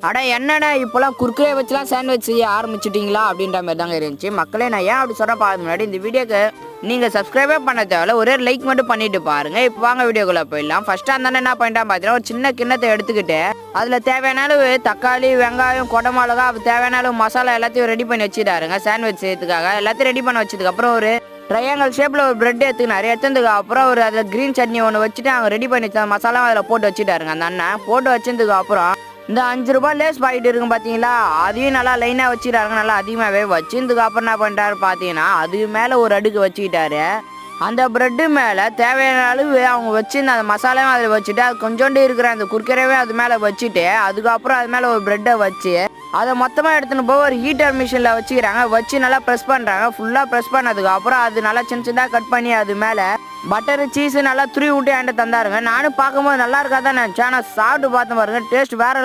அட என்னண்ணே இப்போலாம் குறுக்கே வச்சுலாம் சாண்ட்விச் செய்ய ஆரம்பிச்சிட்டிங்களா அப்படின்ற மாதிரி தாங்க இருந்துச்சு. மக்களே நான் ஏன் அப்படி சொல்கிறேன் பாருங்க, முன்னாடி இந்த வீடியோக்கு நீங்கள் சப்ஸ்கிரைபே பண்ண தேவையில்ல, ஒரே லைக் மட்டும் பண்ணிட்டு பாருங்கள். இப்போ வாங்க வீடியோக்குள்ளே போயிடலாம். ஃபஸ்ட்டு அந்த என்ன பண்ணிட்டான் பார்த்தீங்கன்னா, ஒரு சின்ன கிண்ணத்தை எடுத்துக்கிட்டு அதில் தேவையான அளவு தக்காளி, வெங்காயம், கொடை மிளகா, தேவையான அளவு மசாலா எல்லாத்தையும் ரெடி பண்ணி வச்சுட்டாருங்க. சாண்ட்விச் செய்யறதுக்காக எல்லாத்தையும் ரெடி பண்ண வச்சதுக்கப்புறம் ஒரு ட்ரையாங்கல் ஷேப்பில் ஒரு பிரெட் எடுத்துக்கினாரு. எடுத்ததுக்கு அப்புறம் ஒரு அதில் க்ரீன் சட்னி ஒன்று வச்சுட்டு அங்கே ரெடி பண்ணி வச்ச மசாலா அதில் போட்டு வச்சுட்டாருங்க. அந்த அண்ணன் போட்டு வச்சதுக்கு அப்புறம் இந்த 5 ரூபாய் லேஸ் பாக்கெட் இருக்கும் பார்த்தீங்களா, அதையும் நல்லா லைனாக வச்சுட்டாருங்க. நல்லா அதிகமாகவே வச்சுதுக்கு அப்புறம் என்ன பண்ணிட்டாரு பார்த்தீங்கன்னா, அது மேலே ஒரு அடுக்கு வச்சுக்கிட்டாரு. அந்த ப்ரெட்டு மேலே தேவையான அளவு அவங்க வச்சுருந்த அந்த மசாலாவும் அதில் வச்சுட்டு அது கொஞ்சோண்டு இருக்கிற அந்த குர்கரவே அது மேலே வச்சுட்டு அதுக்கப்புறம் அது மேலே ஒரு ப்ரெட்டை வச்சு அதை மொத்தமாக எடுத்துன்னு போய் ஒரு ஹீட்டர் மிஷினில் வச்சுக்கிறாங்க. வச்சு நல்லா ப்ரெஸ் பண்ணுறாங்க. ஃபுல்லாக ப்ரெஸ் பண்ணதுக்கு அப்புறம் அது நல்லா சின்ன சின்னதாக கட் பண்ணி அது மேலே பட்டரு சீஸு நல்லா துருவி விட்டு என்கிட்ட தந்தாருங்க. நானும் பார்க்கும்போது நல்லா இருக்காதான் நினச்சேன். ஆனால் சாப்பிட்டு பார்த்து பாருங்க, டேஸ்ட் வேறு